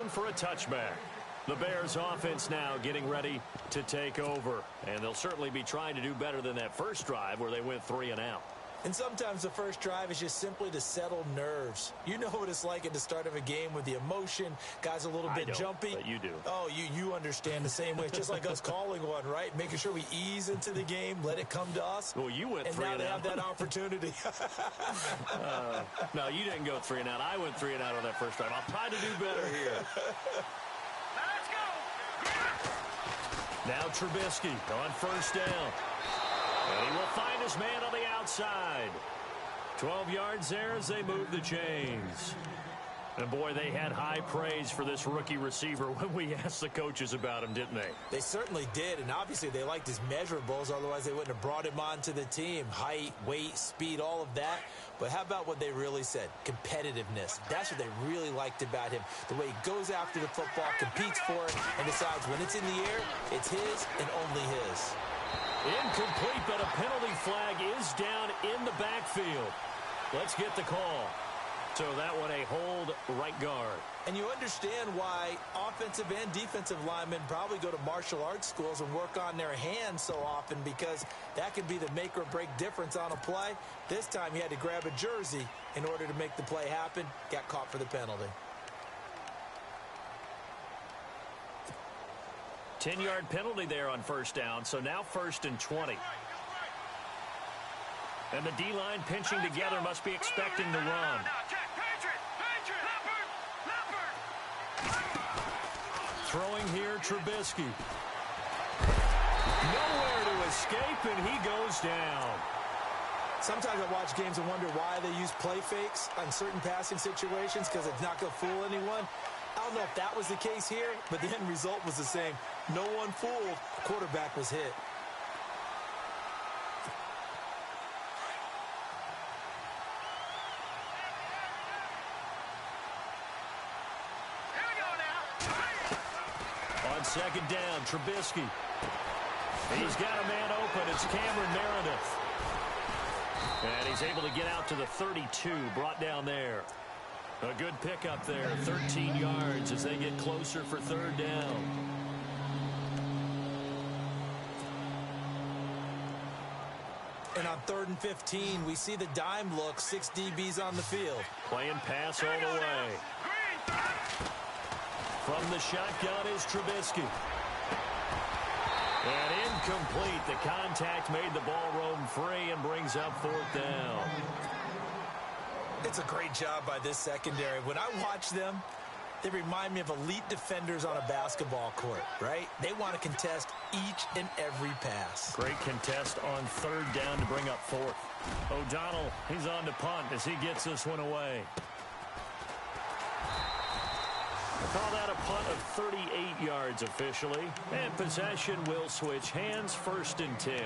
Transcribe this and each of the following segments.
for a touchback. The Bears offense now getting ready to take over. And they'll certainly be trying to do better than that first drive where they went 3 and out. And sometimes the first drive is just simply to settle nerves. You know what it's like at the start of a game with the emotion. Guys a little bit jumpy. But you do. Oh, you understand the same way. It's just like us calling one, right? Making sure we ease into the game, let it come to us. Well, you went 3 and out. And now they have that opportunity. No, you didn't go 3 and out. I went 3 and out on that first drive. I'll try to do better here. Let's go. Now Trubisky on first down. And he will find his man on the outside. 12 yards there as they move the chains. And, boy, they had high praise for this rookie receiver when we asked the coaches about him, didn't they? They certainly did, and obviously they liked his measurables. Otherwise, they wouldn't have brought him onto the team. Height, weight, speed, all of that. But how about what they really said? Competitiveness. That's what they really liked about him. The way he goes after the football, competes for it, and decides when it's in the air, it's his and only his. Incomplete, but a penalty flag is down in the backfield. Let's get the call. So that one a hold right guard. And you understand why offensive and defensive linemen probably go to martial arts schools and work on their hands so often, because that can be the make or break difference on a play. This time he had to grab a jersey in order to make the play happen. Got caught for the penalty. 10-yard penalty there on first down, so now 1st and 20. And the D-line pinching together must be expecting the run. Throwing here, Trubisky. Nowhere to escape, and he goes down. Sometimes I watch games and wonder why they use play fakes on certain passing situations, because it's not going to fool anyone. I don't know if that was the case here, but the end result was the same. No one fooled. The quarterback was hit. On second down, Trubisky. He's got a man open. It's Cameron Meredith. And he's able to get out to the 32, brought down there. A good pickup there, 13 yards as they get closer for 3rd down. And on 3rd and 15, we see the dime look, 6 DBs on the field. Playing pass all the way. From the shotgun is Trubisky. And incomplete. The contact made the ball roam free and brings up 4th down. It's a great job by this secondary. When I watch them, they remind me of elite defenders on a basketball court, right? They want to contest each and every pass. Great contest on 3rd down to bring up 4th. O'Donnell, he's on to punt as he gets this one away. I call that a punt of 38 yards officially. And possession will switch hands, 1st and 10.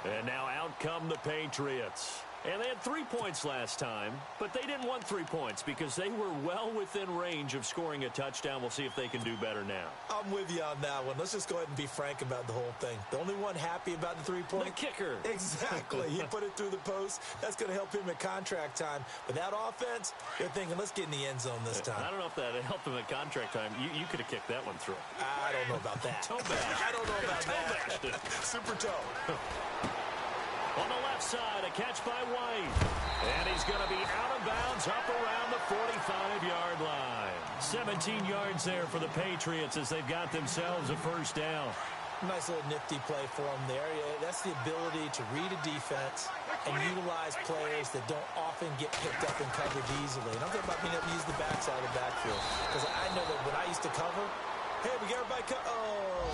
And now out come the Patriots. And they had 3 points last time, but they didn't want 3 points because they were well within range of scoring a touchdown. We'll see if they can do better now. I'm with you on that one. Let's just go ahead and be frank about the whole thing. The only one happy about the 3-point. The kicker. Exactly. He put it through the post. That's going to help him at contract time. But that offense, they're thinking, let's get in the end zone this time. I don't know if that helped him at contract time. You could have kicked that one through. I don't know about that. Toe bash. I don't know about that. Super toe. On the left side, a catch by White. And he's going to be out of bounds up around the 45-yard line. 17 yards there for the Patriots as they've got themselves a 1st down. Nice little nifty play for them there. That's the ability to read a defense and utilize players that don't often get picked up in coverage easily. And I'm talking about being able to use the backside of the backfield. Because I know that when I used to cover, hey, we got everybody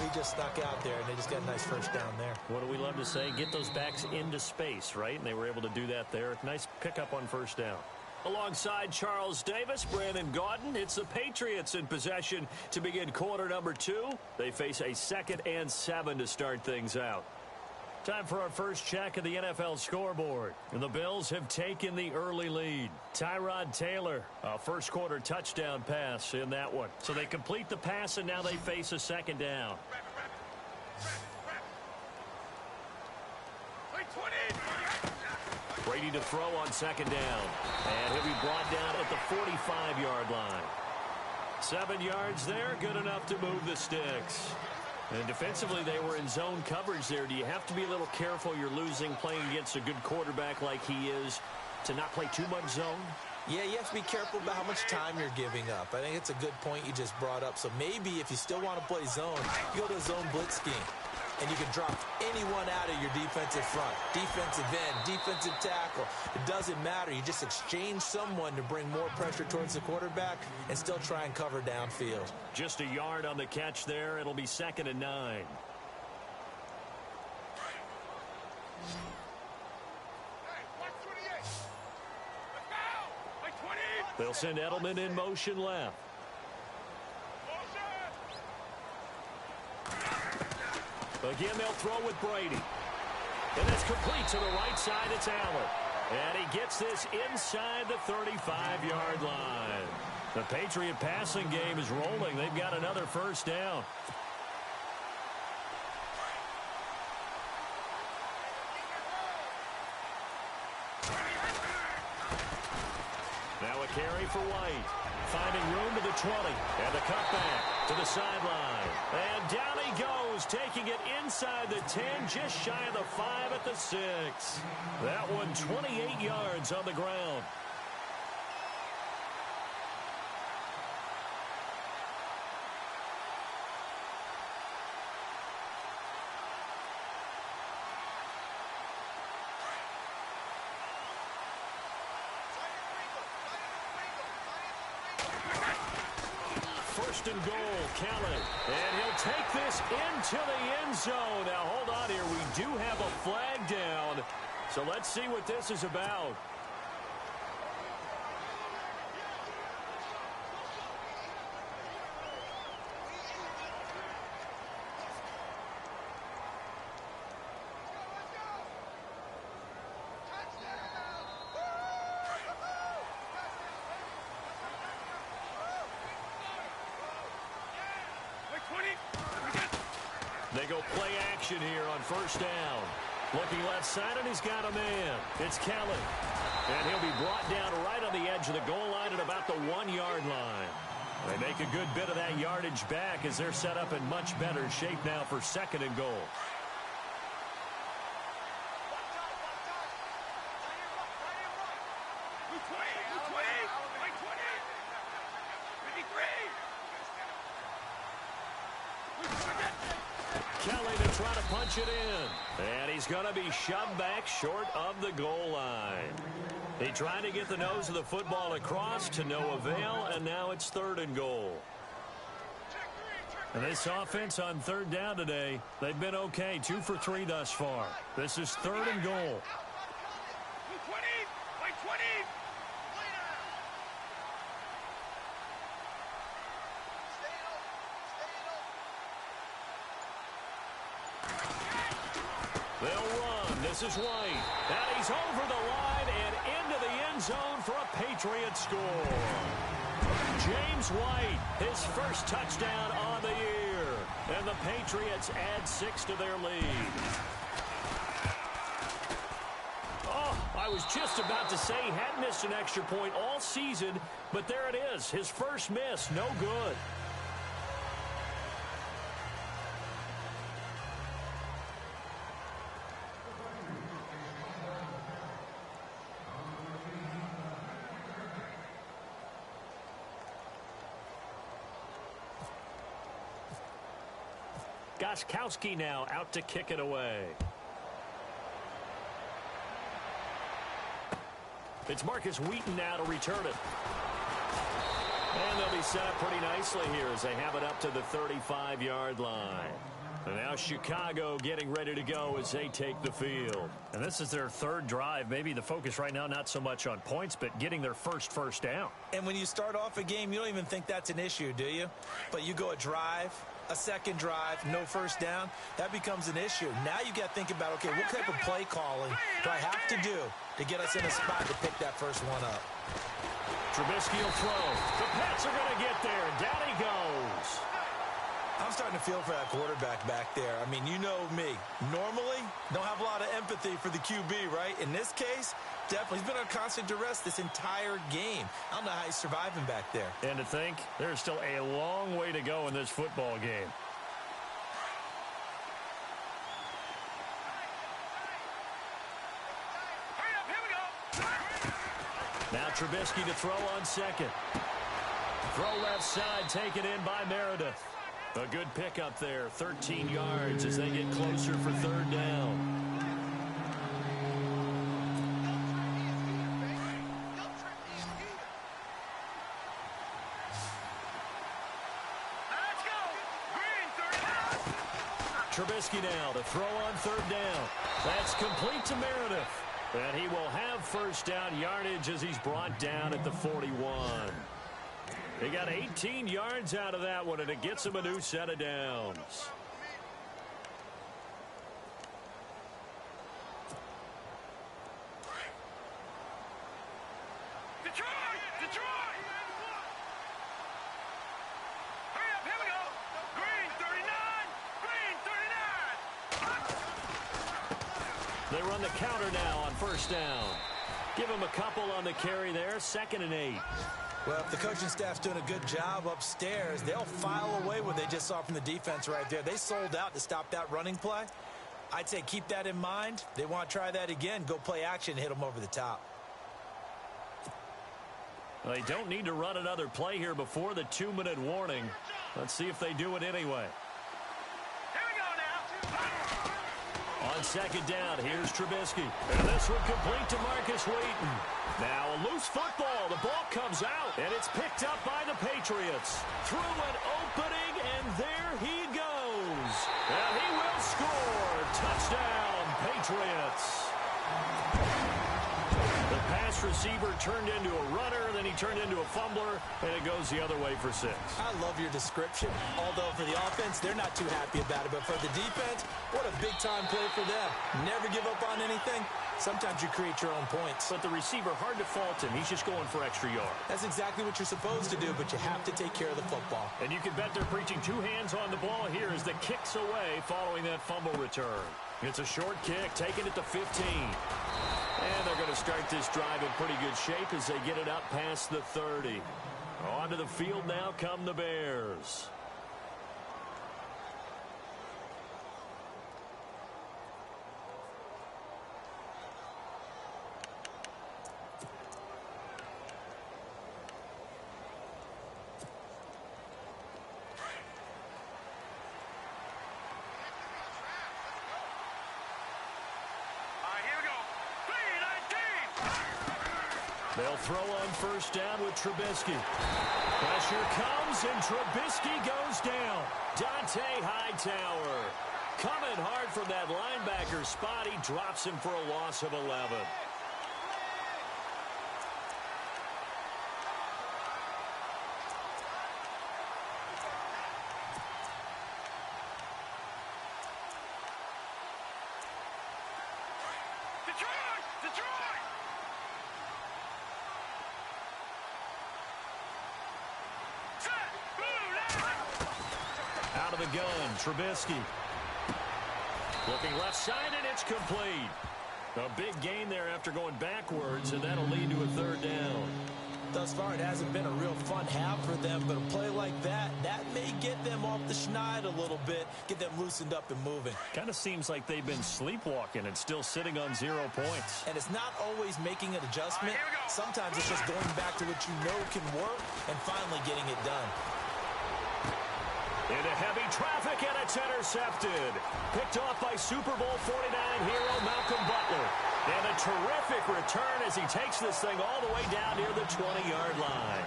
he just snuck out there, and they just got a nice 1st down there. What do we love to say? Get those backs into space, right? And they were able to do that there. Nice pickup on 1st down. Alongside Charles Davis, Brandon Gaudin, it's the Patriots in possession to begin quarter number 2. They face a 2nd and 7 to start things out. Time for our first check of the NFL scoreboard. And the Bills have taken the early lead. Tyrod Taylor, a first quarter touchdown pass in that one. So they complete the pass, and now they face a 2nd down. Brady to throw on 2nd down. And he'll be brought down at the 45-yard line. 7 yards there, good enough to move the sticks. And defensively, they were in zone coverage there. Do you have to be a little careful you're losing playing against a good quarterback like he is to not play too much zone? Yeah, you have to be careful about how much time you're giving up. I think it's a good point you just brought up. So maybe if you still want to play zone, you go to a zone blitz scheme. And you can drop anyone out of your defensive front, defensive end, defensive tackle. It doesn't matter. You just exchange someone to bring more pressure towards the quarterback and still try and cover downfield. Just a yard on the catch there. It'll be 2nd and 9. They'll send Edelman in motion left. Again, they'll throw with Brady. And it's complete to the right side. It's Allen. And he gets this inside the 35-yard line. The Patriot passing game is rolling. They've got another first down. Now a carry for White. Finding room to the 20. And the cutback to the sideline. And down he goes, taking it inside the 10, just shy of the 5 at the 6. That one 28 yards on the ground. First and goal, Kelly. And he'll take this into the end zone. Now, hold on here. We do have a flag down. So let's see what this is about. They go play action here on first down. Looking left side, and he's got a man. It's Kelly. And he'll be brought down right on the edge of the goal line at about the 1-yard line. They make a good bit of that yardage back as they're set up in much better shape now for 2nd and goal. Kelly to try to punch it in. And he's going to be shoved back short of the goal line. He tried to get the nose of the football across to no avail, and now it's 3rd and goal. And this offense on 3rd down today, they've been okay. 2 for 3 thus far. This is 3rd and goal. They'll run. This is White. And he's over the line and into the end zone for a Patriot score. James White, his first touchdown on the year. And the Patriots add 6 to their lead. Oh, I was just about to say he hadn't missed an extra point all season, but there it is. His first miss, no good. Gostkowski now out to kick it away. It's Marcus Wheaton now to return it. And they'll be set up pretty nicely here as they have it up to the 35-yard line. And now Chicago getting ready to go as they take the field. And this is their 3rd drive. Maybe the focus right now not so much on points, but getting their first down. And when you start off a game, you don't even think that's an issue, do you? But you go a drive, a 2nd drive, no first down, that becomes an issue. Now you got to think about, okay, what type of play calling do I have to do to get us in a spot to pick that first one up? Trubisky will throw. The Pats are going to get there. Down he goes. I'm starting to to feel for that quarterback back there. I mean, you know me. Normally, don't have a lot of empathy for the QB, right? In this case, definitely. He's been on constant duress this entire game. I don't know how he's surviving back there. And to think, there's still a long way to go in this football game. Hurry up, here we go. Now Trubisky to throw on second. Throw left side, taken in by Meredith. A good pickup there, 13 yards as they get closer for third down. Let's go. Green, 39. Trubisky now to throw on third down. That's complete to Meredith. And he will have first down yardage as he's brought down at the 41. He got 18 yards out of that one, and it gets him a new set of downs. Detroit! Detroit! Hurry up, here we go. Green, 39. Green, 39. They run the counter now on first down. Give him a couple on the carry there, 2nd and 8. Well, if the coaching staff's doing a good job upstairs, they'll file away what they just saw from the defense right there. They sold out to stop that running play. I'd say keep that in mind. They want to try that again. Go play action, hit them over the top. Well, they don't need to run another play here before the 2-minute warning. Let's see if they do it anyway. Here we go now. On second down, here's Trubisky. And this one complete to Marcus Wheaton. Now a loose football. The ball comes out, and it's picked up by the Patriots. Through an opening, and there he goes. And he will score. Touchdown, Patriots. The pass receiver turned into a runner, then he turned into a fumbler, and it goes the other way for 6. I love your description. Although for the offense, they're not too happy about it. But for the defense, what a big-time play for them. Never give up on anything. Sometimes you create your own points. But the receiver, hard to fault him. He's just going for extra yards. That's exactly what you're supposed to do, but you have to take care of the football. And you can bet they're preaching 2 hands on the ball here as the kick's away following that fumble return. It's a short kick, taking it to 15. And they're going to start this drive in pretty good shape as they get it up past the 30. Onto the field now come the Bears. They'll throw on first down with Trubisky. Pressure comes, and Trubisky goes down. Dante Hightower coming hard from that linebacker spot. He drops him for a loss of 11. Detroit! Detroit! Out of the gun, Trubisky. Looking left side, and it's complete. A big gain there after going backwards, and that'll lead to a third down. Thus far, it hasn't been a real fun half for them, but a play like that may get them off the schneid a little bit, get them loosened up and moving. Kind of seems like they've been sleepwalking and still sitting on 0 points. And it's not always making an adjustment. Sometimes it's just going back to what you know can work and finally getting it done. Into heavy traffic, and it's intercepted. Picked off by Super Bowl 49 hero Malcolm Butler. And a terrific return as he takes this thing all the way down near the 20-yard line.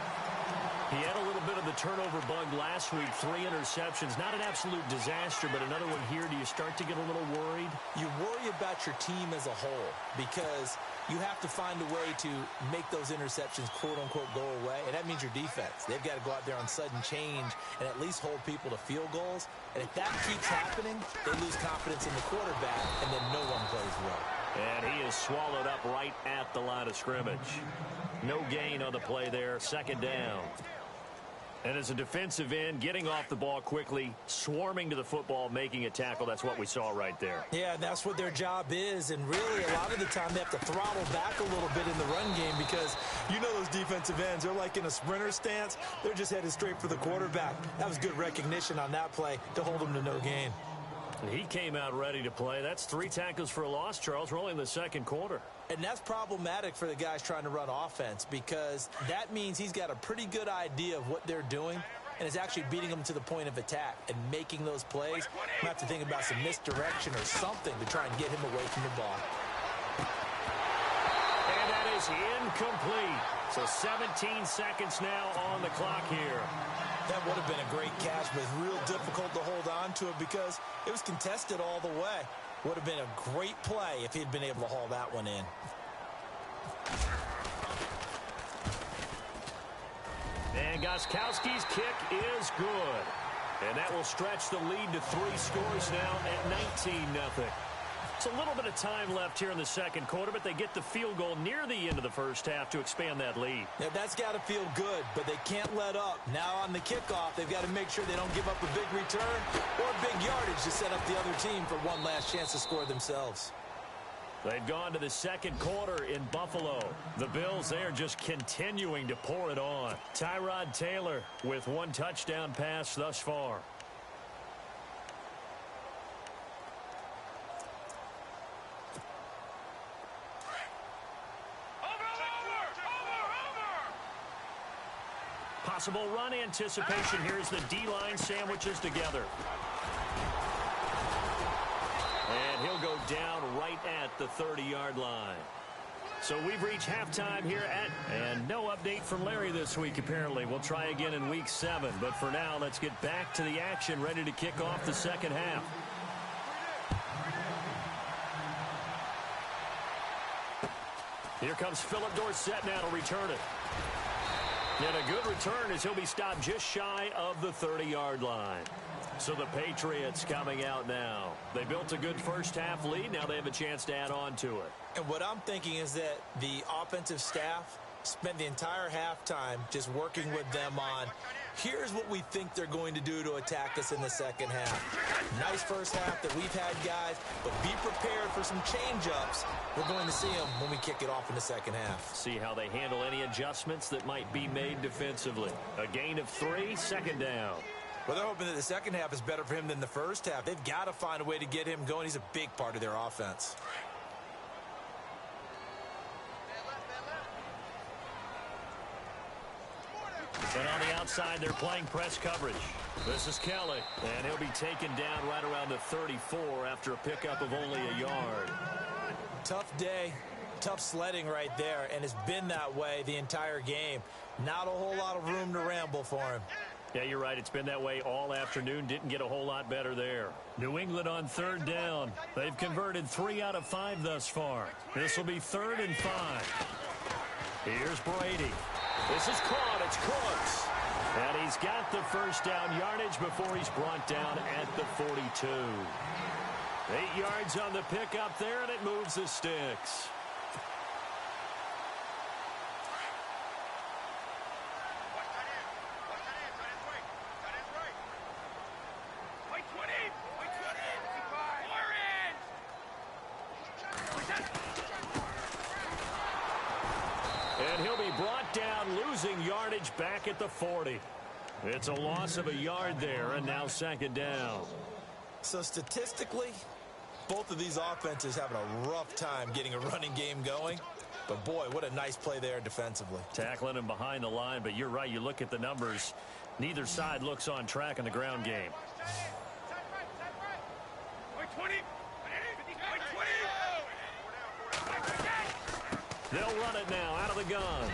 He had a little bit of the turnover bug last week, 3 interceptions. Not an absolute disaster, but another one here. Do you start to get a little worried? You worry about your team as a whole because you have to find a way to make those interceptions, quote-unquote, go away, and that means your defense. They've got to go out there on sudden change and at least hold people to field goals. And if that keeps happening, they lose confidence in the quarterback, and then no one plays well. And he is swallowed up right at the line of scrimmage. No gain on the play there, second down. And as a defensive end, getting off the ball quickly, swarming to the football, making a tackle, that's what we saw right there. Yeah, that's what their job is. And really, a lot of the time, they have to throttle back a little bit in the run game because you know those defensive ends, they're like in a sprinter stance. They're just headed straight for the quarterback. That was good recognition on that play to hold them to no gain. He came out ready to play. That's 3 tackles for a loss, Charles. We're only in the second quarter. And that's problematic for the guys trying to run offense because that means he's got a pretty good idea of what they're doing and is actually beating them to the point of attack and making those plays. You have to think about some misdirection or something to try and get him away from the ball. And that is incomplete. So 17 seconds now on the clock here. That would have been a great catch, but it's real difficult to hold on to it because it was contested all the way. Would have been a great play if he'd been able to haul that one in. And Gostkowski's kick is good. And that will stretch the lead to 3 scores now at 19-0. It's a little bit of time left here in the second quarter, but they get the field goal near the end of the first half to expand that lead. Yeah, that's got to feel good, but they can't let up. Now on the kickoff, they've got to make sure they don't give up a big return or big yardage to set up the other team for one last chance to score themselves. They've gone to the second quarter in Buffalo. The Bills, they are just continuing to pour it on. Tyrod Taylor with 1 touchdown pass thus far. Possible run anticipation. Here's the D-line sandwiches together. And he'll go down right at the 30-yard line. So we've reached halftime here and no update from Larry this week, apparently. We'll try again in week 7. But for now, let's get back to the action, ready to kick off the second half. Here comes Philip Dorsett now to return it. And a good return as he'll be stopped just shy of the 30-yard line. So the Patriots coming out now. They built a good first half lead. Now they have a chance to add on to it. And what I'm thinking is that the offensive staff spent the entire halftime just working with them on, here's what we think they're going to do to attack us in the second half. Nice first half that we've had, guys, but be prepared for some change-ups. We're going to see them when we kick it off in the second half. See how they handle any adjustments that might be made defensively. A gain of 3, second down. Well, they're hoping that the second half is better for him than the first half. They've got to find a way to get him going. He's a big part of their offense. And on the outside, they're playing press coverage. This is Kelly, and he'll be taken down right around the 34 after a pickup of only a yard. Tough day, tough sledding right there, and it's been that way the entire game. Not a whole lot of room to ramble for him. Yeah, you're right. It's been that way all afternoon. Didn't get a whole lot better there. New England on 3rd down. They've converted 3 out of 5 thus far. This will be 3rd and 5. Here's Brady. This is caught. It's Cooks. And he's got the first down yardage before he's brought down at the 42. 8 yards on the pickup there, and it moves the sticks. And he'll be brought down, losing yardage back at the 40. It's a loss of a yard there, and now second down. So statistically, both of these offenses having a rough time getting a running game going. But, boy, what a nice play there defensively. Tackling him behind the line, but you're right. You look at the numbers. Neither side looks on track in the ground game. They'll run it now out of the gun.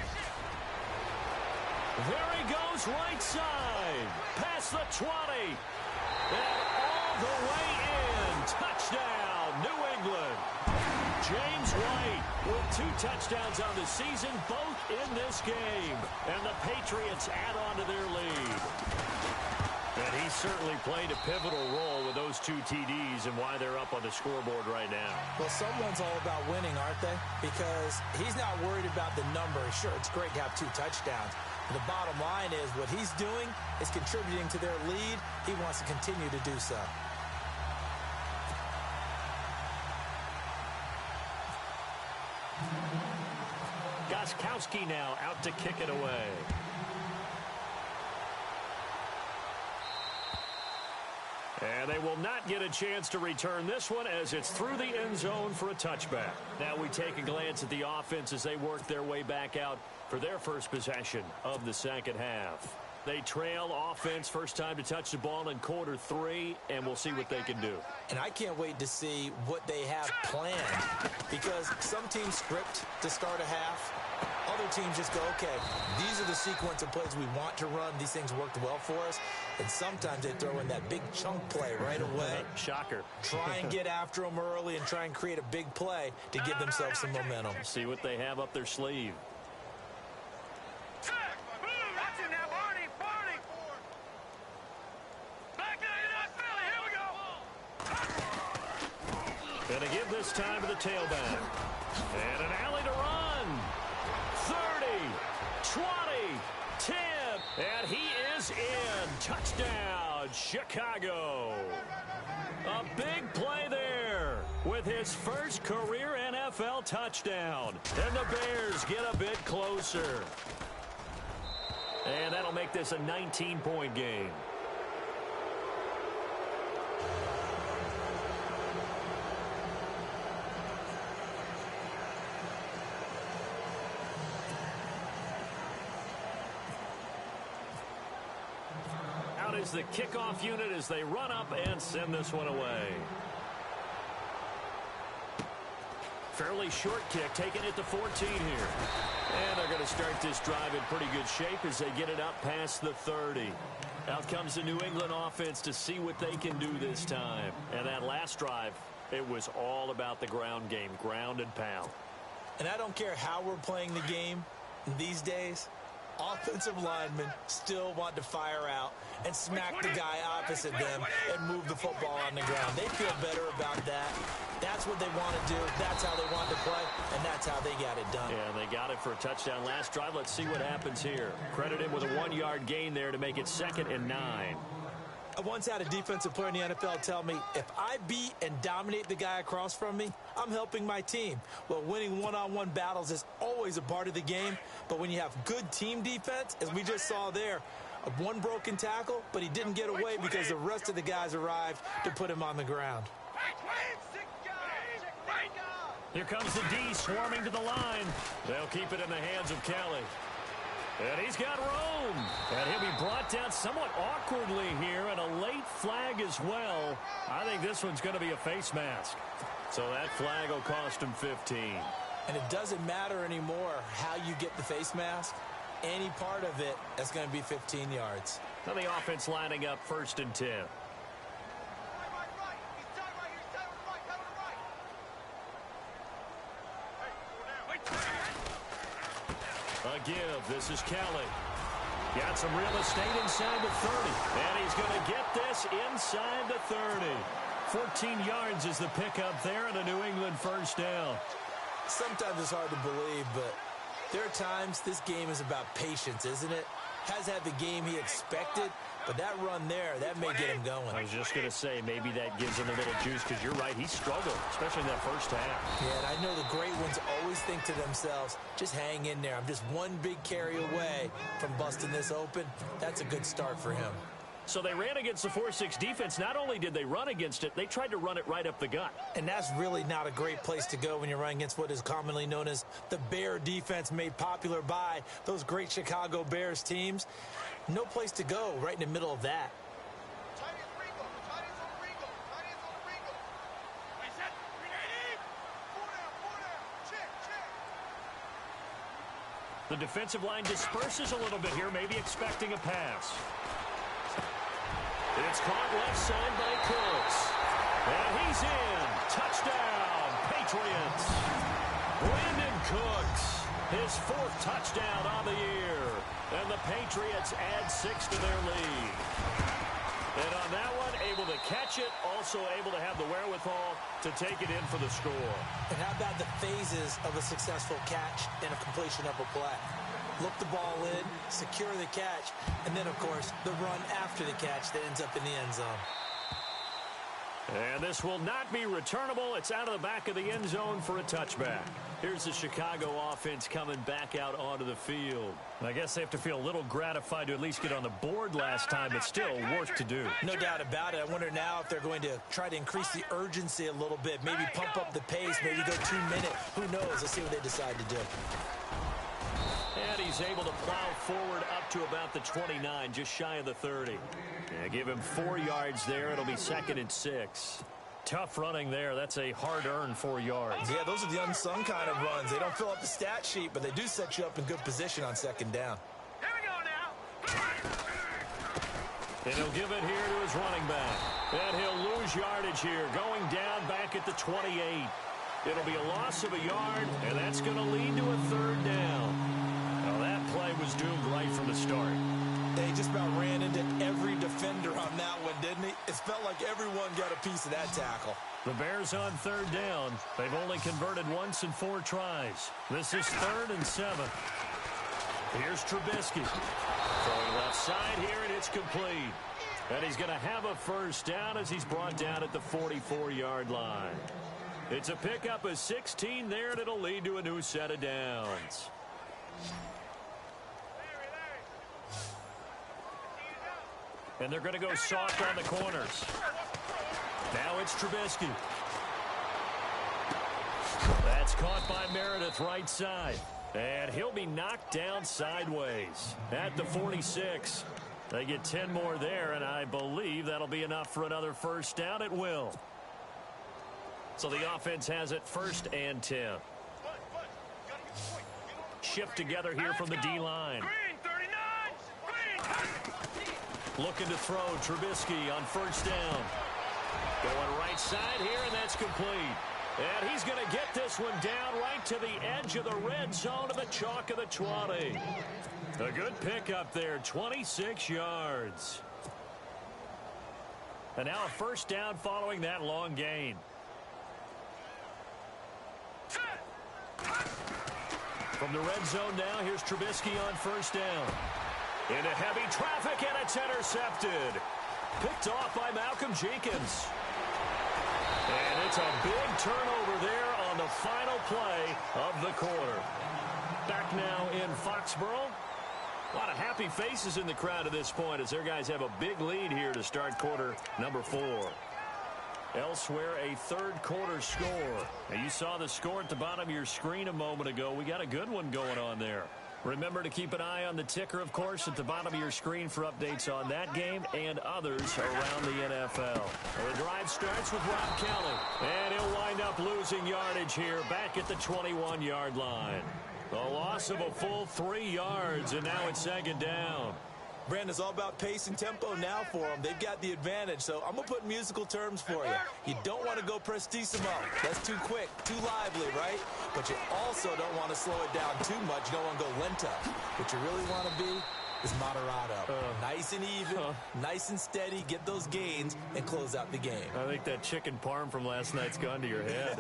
There he goes, right side. Past the 20. And all the way in. Touchdown, New England. James White with 2 touchdowns on the season, both in this game. And the Patriots add on to their lead. And he certainly played a pivotal role with those 2 TDs and why they're up on the scoreboard right now. Well, someone's all about winning, aren't they? Because he's not worried about the number. Sure, it's great to have 2 touchdowns. The bottom line is what he's doing is contributing to their lead. He wants to continue to do so. Gostkowski now out to kick it away. And they will not get a chance to return this one as it's through the end zone for a touchback. Now we take a glance at the offense as they work their way back out for their first possession of the second half. They trail offense, first time to touch the ball in quarter 3, and we'll see what they can do. And I can't wait to see what they have planned, because some teams script to start a half. Other teams just go, okay, these are the sequence of plays we want to run. These things worked well for us. And sometimes they throw in that big chunk play right away. Shocker. Try and get after them early and try and create a big play to give themselves some momentum. See what they have up their sleeve. Watch him now, Barney. Back in, here we go. Gonna give this time to the tailback. And an alley to run. 30, 20, 10, and he is in. Touchdown, Chicago. A big play there with his first career NFL touchdown. And the Bears get a bit closer. And that'll make this a 19-point game. Is the kickoff unit as they run up and send this one away. Fairly short kick, taking it to 14 here. And they're going to start this drive in pretty good shape as they get it up past the 30. Out comes the New England offense to see what they can do this time. And that last drive, it was all about the ground game, ground and pound. And I don't care how we're playing the game these days, offensive linemen still want to fire out and smack the guy opposite them and move the football on the ground. They feel better about that. That's what they want to do. That's how they want to play, and that's how they got it done. Yeah, they got it for a touchdown last drive. Let's see what happens here. Credit him with a 1-yard gain there to make it 2nd and 9. I once had a defensive player in the NFL tell me, if I beat and dominate the guy across from me, I'm helping my team. Well, winning one-on-one battles is always a part of the game, but when you have good team defense, as we just saw there, one broken tackle, but he didn't get away because the rest of the guys arrived to put him on the ground. Here comes the D swarming to the line. They'll keep it in the hands of Kelly. And he's got room. And he'll be brought down somewhat awkwardly here, and a late flag as well. I think this one's going to be a face mask. So that flag will cost him 15. And it doesn't matter anymore how you get the face mask. Any part of it, that's going to be 15 yards. Now the offense lining up 1st and 10. A give. This is Kelly. Got some real estate inside the 30. And he's going to get this inside the 30. 14 yards is the pickup there and a New England first down. Sometimes it's hard to believe, but there are times this game is about patience, isn't it? Has had the game he expected, but that run there, that may get him going. I was just going to say, maybe that gives him a little juice, because you're right, he struggled, especially in that first half. Yeah, and I know the great ones always think to themselves, just hang in there. I'm just one big carry away from busting this open. That's a good start for him. So they ran against the 4-6 defense. Not only did they run against it, they tried to run it right up the gut. And that's really not a great place to go when you're running against what is commonly known as the Bear defense, made popular by those great Chicago Bears teams. No place to go right in the middle of that. The defensive line disperses a little bit here, maybe expecting a pass. It's caught left side by Cooks. And he's in. Touchdown, Patriots. Brandon Cooks, his 4th touchdown on the year. And the Patriots add 6 to their lead. And on that one, able to catch it, also able to have the wherewithal to take it in for the score. And how about the phases of a successful catch and a completion of a play? look the ball in, secure the catch, and then, of course, the run after the catch that ends up in the end zone. And this will not be returnable. It's out of the back of the end zone for a touchback. Here's the Chicago offense coming back out onto the field. I guess they have to feel a little gratified to at least get on the board last time, but still work to do. No doubt about it. I wonder now if they're going to try to increase the urgency a little bit, maybe pump up the pace, maybe go 2 minutes. Who knows? Let's see what they decide to do. And he's able to plow forward up to about the 29, just shy of the 30. Yeah, give him 4 yards there. It'll be 2nd and 6. Tough running there. That's a hard-earned 4 yards. Yeah, those are the unsung kind of runs. They don't fill up the stat sheet, but they do set you up in good position on 2nd down. Here we go now. And he'll give it here to his running back. And he'll lose yardage here, going down back at the 28. It'll be a loss of a yard, and that's going to lead to a 3rd down. Now, that play was doomed right from the start. They just about ran into every defender on that one, didn't he? It felt like everyone got a piece of that tackle. The Bears on 3rd down. They've only converted once in 4 tries. This is 3rd and 7. Here's Trubisky. Throwing left side here, and it's complete. And he's going to have a 1st down as he's brought down at the 44-yard line. It's a pickup of 16 there, and it'll lead to a new set of downs. And they're going to go soft on the corners. Now it's Trubisky. That's caught by Meredith right side. And he'll be knocked down sideways at the 46. They get 10 more there, and I believe that'll be enough for another 1st down. It will. So the offense has it 1st and 10. Shift together here from the D-line. Green, 39. Green. Looking to throw. Trubisky on 1st down. Going right side here, and that's complete. And he's going to get this one down right to the edge of the red zone of the chalk of the 20. A good pickup there, 26 yards. And now a 1st down following that long gain. From the red zone now, here's Trubisky on 1st down. Into heavy traffic, and it's intercepted. Picked off by Malcolm Jenkins. And it's a big turnover there on the final play of the quarter. Back now in Foxborough. A lot of happy faces in the crowd at this point as their guys have a big lead here to start quarter number 4. Elsewhere, a 3rd quarter score. Now, you saw the score at the bottom of your screen a moment ago. We got a good one going on there. Remember to keep an eye on the ticker, of course, at the bottom of your screen for updates on that game and others around the NFL. Well, the drive starts with Rob Kelly, and he'll wind up losing yardage here back at the 21-yard line. A loss of a full 3 yards, and now it's 2nd down. Brandon, it's all about pace and tempo now for them. They've got the advantage, so I'm going to put musical terms for you. You don't want to go prestissimo. That's too quick, too lively, right? But you also don't want to slow it down too much. You don't want to go lento. What you really want to be is moderato. Nice and even, nice and steady, get those gains, and close out the game. I think that chicken parm from last night's gone to your head.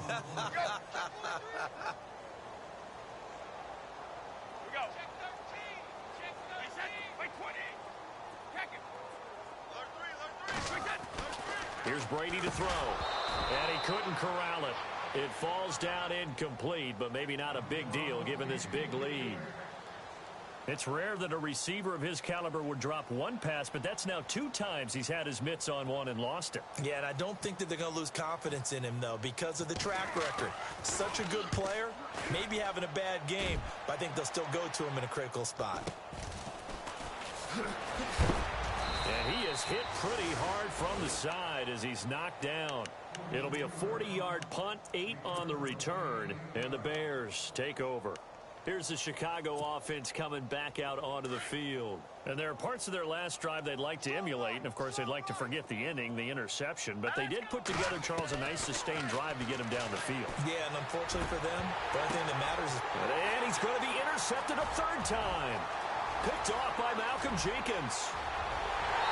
Here's Brady to throw. And he couldn't corral it. It falls down incomplete, but maybe not a big deal given this big lead. It's rare that a receiver of his caliber would drop one pass, but that's now 2 times he's had his mitts on one and lost it. Yeah, and I don't think that they're going to lose confidence in him, though, because of the track record. Such a good player, maybe having a bad game, but I think they'll still go to him in a critical spot. And he is hit pretty hard from the side as he's knocked down. It'll be a 40-yard punt, 8 on the return, and the Bears take over. Here's the Chicago offense coming back out onto the field. And there are parts of their last drive they'd like to emulate, and of course they'd like to forget the ending, the interception, but they did put together, Charles, a nice sustained drive to get him down the field. Yeah, and unfortunately for them, the only thing that matters is... And he's going to be intercepted a 3rd time. Picked off by Malcolm Jenkins.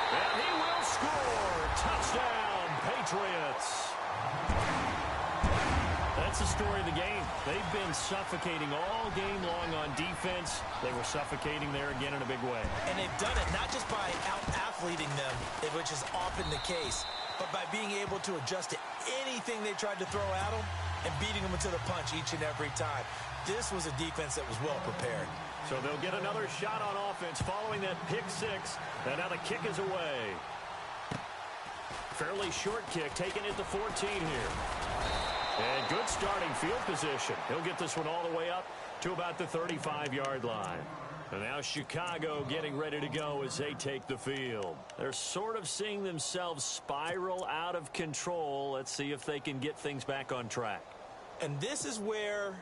And he will score. Touchdown, Patriots. That's the story of the game. They've been suffocating all game long on defense. They were suffocating there again in a big way. And they've done it not just by out-athleting them, which is often the case, but by being able to adjust to anything they tried to throw at them and beating them to the punch each and every time. This was a defense that was well prepared. So they'll get another shot on offense following that pick six. And now the kick is away. Fairly short kick, taking it to 14 here. And good starting field position. He'll get this one all the way up to about the 35-yard line. And now Chicago getting ready to go as they take the field. They're sort of seeing themselves spiral out of control. Let's see if they can get things back on track. And this is where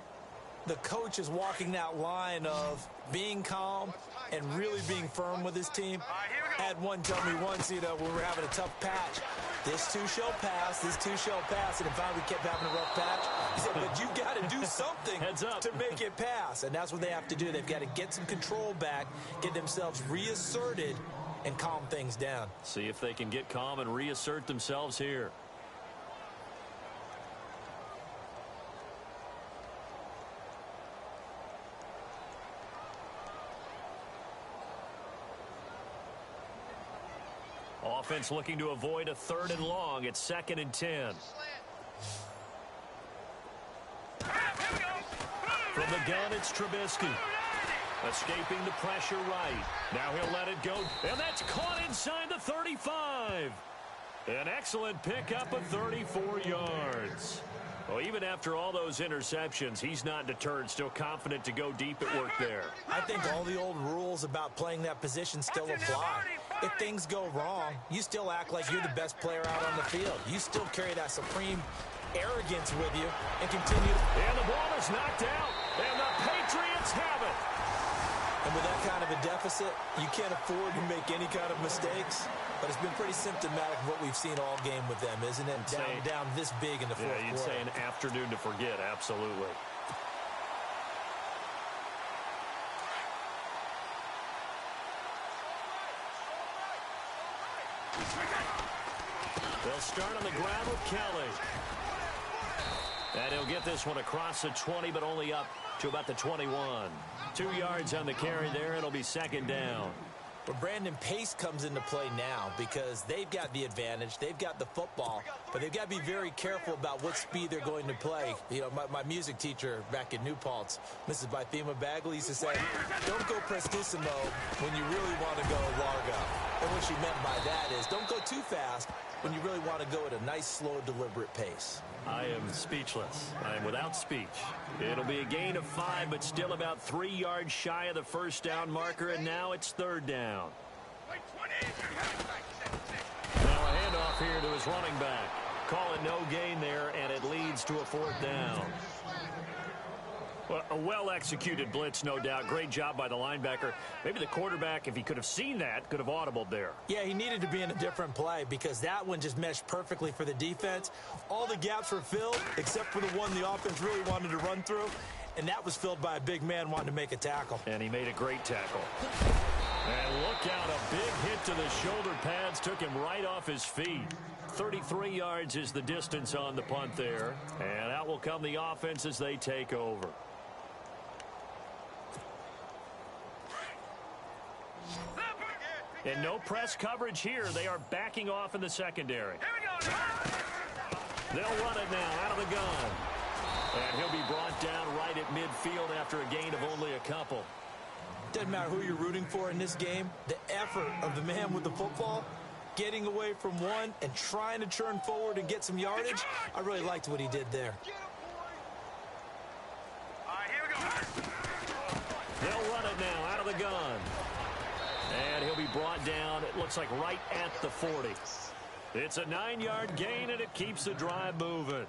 the coach is walking that line of being calm and really being firm with his team. I had one tell me once, when we were having a tough patch, this too shall pass, this too shall pass. And in fact, we kept having a rough patch. He said, but you got to do something to make it pass. And that's what they have to do. They've got to get some control back, get themselves reasserted, and calm things down. See if they can get calm and reassert themselves here. Offense looking to avoid a 3rd and long. It's 2nd and 10. From the gun, it's Trubisky. Escaping the pressure right. Now he'll let it go. And that's caught inside the 35. An excellent pickup of 34 yards. Well, even after all those interceptions, he's not deterred, still confident to go deep at work there. I think all the old rules about playing that position still apply. If things go wrong, you still act like you're the best player out on the field. You still carry that supreme arrogance with you and continue. And the ball is knocked out, and the Patriots have it. And with that kind of a deficit, you can't afford to make any kind of mistakes. But it's been pretty symptomatic of what we've seen all game with them, isn't it? Down this big in the fourth quarter. Yeah, you'd say an afternoon to forget, absolutely. They'll start on the ground with Kelly. And he'll get this one across the 20, but only up to about the 21. 2 yards on the carry there. It'll be 2nd down. But Brandon, pace comes into play now because they've got the advantage. They've got the football, but they've got to be very careful about what speed they're going to play. My music teacher back in New Paltz, Mrs. Bythema Bagley, used to say, don't go prestissimo when you really want to go largo. And what she meant by that is don't go too fast when you really want to go at a nice, slow, deliberate pace. I am speechless. I am without speech. It'll be a gain of 5, but still about 3 yards shy of the first down marker, and now it's 3rd down. Now a handoff here to his running back. Call it no gain there, and it leads to a 4th down. Well, a well-executed blitz, no doubt. Great job by the linebacker. Maybe the quarterback, if he could have seen that, could have audibled there. Yeah, he needed to be in a different play because that one just meshed perfectly for the defense. All the gaps were filled except for the one the offense really wanted to run through, and that was filled by a big man wanting to make a tackle. And he made a great tackle. And look out, a big hit to the shoulder pads took him right off his feet. 33 yards is the distance on the punt there. And out will come the offense as they take over. And no press coverage here. They are backing off in the secondary. They'll run it now out of the gun. And he'll be brought down right at midfield after a gain of only a couple. Doesn't matter who you're rooting for in this game. The effort of the man with the football, getting away from one and trying to turn forward and get some yardage, I really liked what he did there. They'll run it now out of the gun. And he'll be brought down, it looks like right at the 40. It's a 9-yard gain, and it keeps the drive moving.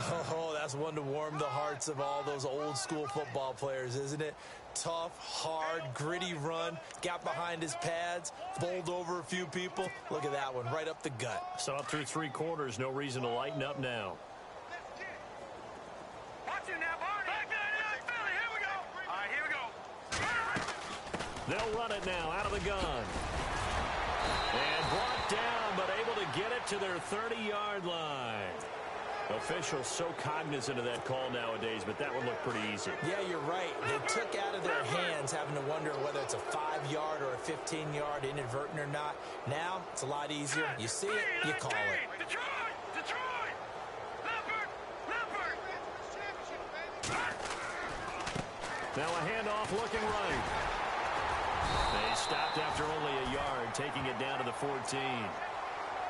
Oh, that's one to warm the hearts of all those old-school football players, isn't it? Tough, hard, gritty run, got behind his pads, bowled over a few people. Look at that one, right up the gut. So up through 3 quarters, no reason to lighten up now. They'll run it now out of the gun. And brought down, but able to get it to their 30-yard line. Officials so cognizant of that call nowadays, but that one looked pretty easy. Yeah, you're right. They took out of their hands having to wonder whether it's a 5-yard or a 15-yard inadvertent or not. Now, it's a lot easier. You see it, you call it. Detroit! Leopard! Now a handoff looking right. They stopped after only a yard, taking it down to the 14.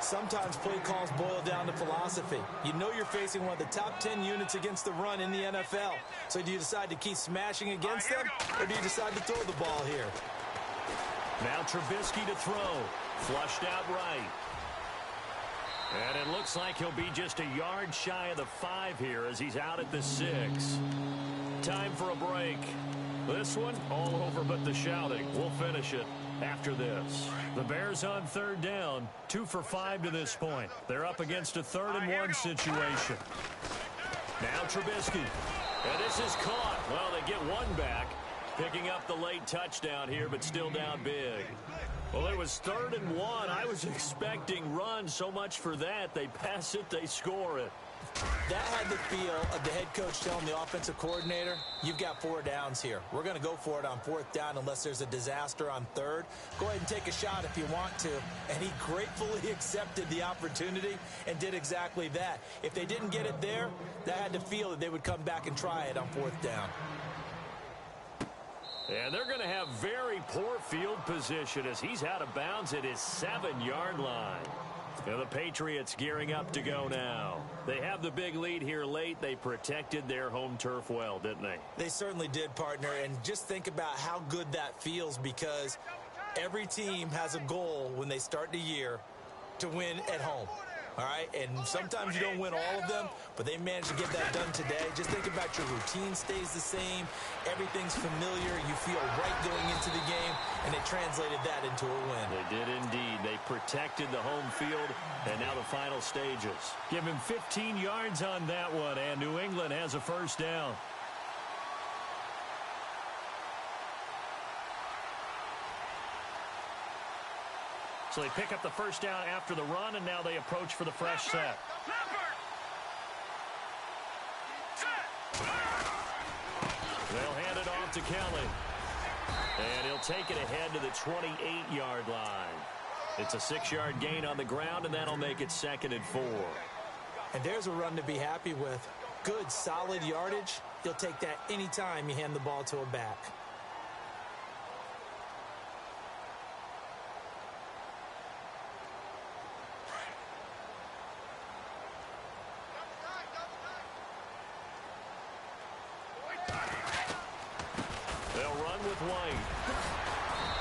Sometimes play calls boil down to philosophy. You know you're facing one of the top 10 units against the run in the NFL. So do you decide to keep smashing against them, or do you decide to throw the ball here? Now Trubisky to throw. Flushed out right. And it looks like he'll be just a yard shy of the 5 here as he's out at the 6. Time for a break. This one, all over but the shouting. We'll finish it after this. The Bears on 3rd down, 2 for 5 to this point. They're up against a 3rd-and-1 situation. Now Trubisky. And this is caught. Well, they get one back, picking up the late touchdown here, but still down big. Well, it was 3rd and 1. I was expecting run, so much for that. They pass it, they score it. That had the feel of the head coach telling the offensive coordinator, you've got 4 downs here. We're going to go for it on 4th down unless there's a disaster on 3rd. Go ahead and take a shot if you want to. And he gratefully accepted the opportunity and did exactly that. If they didn't get it there, that had the feel that they would come back and try it on 4th down. And they're going to have very poor field position as he's out of bounds at his 7-yard line. And the Patriots gearing up to go now. They have the big lead here late. They protected their home turf well, didn't they? They certainly did, partner. And just think about how good that feels, because every team has a goal when they start the year to win at home. All right, and sometimes you don't win all of them, but they managed to get that done today. Just think about your routine stays the same. Everything's familiar. You feel right going into the game, and they translated that into a win. They did indeed. They protected the home field, and now the final stages. Give him 15 yards on that one, and New England has a 1st down. So they pick up the 1st down after the run, and now they approach for the fresh set. They'll hand it off to Kelly. And he'll take it ahead to the 28-yard line. It's a 6-yard gain on the ground, and that'll make it 2nd and 4. And there's a run to be happy with. Good, solid yardage. You'll take that anytime you hand the ball to a back.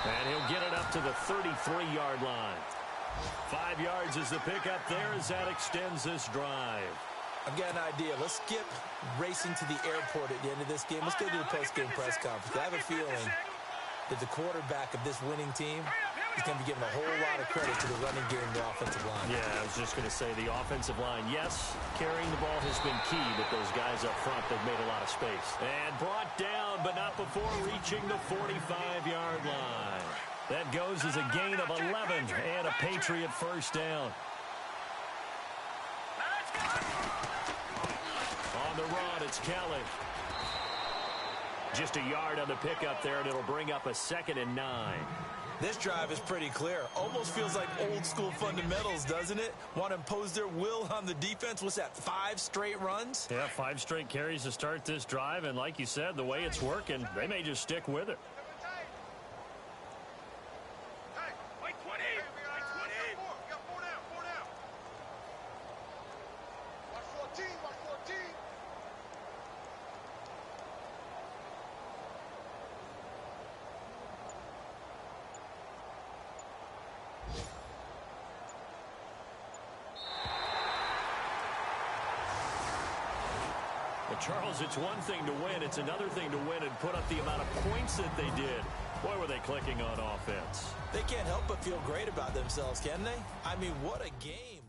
And he'll get it up to the 33-yard line. 5 yards is the pickup there as that extends this drive. I've got an idea. Let's skip racing to the airport at the end of this game. Let's go to the post-game press conference. I have a feeling that the quarterback of this winning team is going to be given a whole lot of credit to the running game and the offensive line. Yeah, I was just going to say the offensive line, yes, carrying the ball has been key, but those guys up front, they've made a lot of space. And brought down, but not before reaching the 45-yard line. That goes as a gain of 11 and a Patriot 1st down. On the run, it's Kelly. Just a yard on the pickup there, and it'll bring up a 2nd and 9. This drive is pretty clear. Almost feels like old school fundamentals, doesn't it? Want to impose their will on the defense. What's that, 5 straight runs? Yeah, 5 straight carries to start this drive, and like you said, the way it's working, they may just stick with it. Charles, it's one thing to win. It's another thing to win and put up the amount of points that they did. Boy, were they clicking on offense. They can't help but feel great about themselves, can they? I mean, what a game.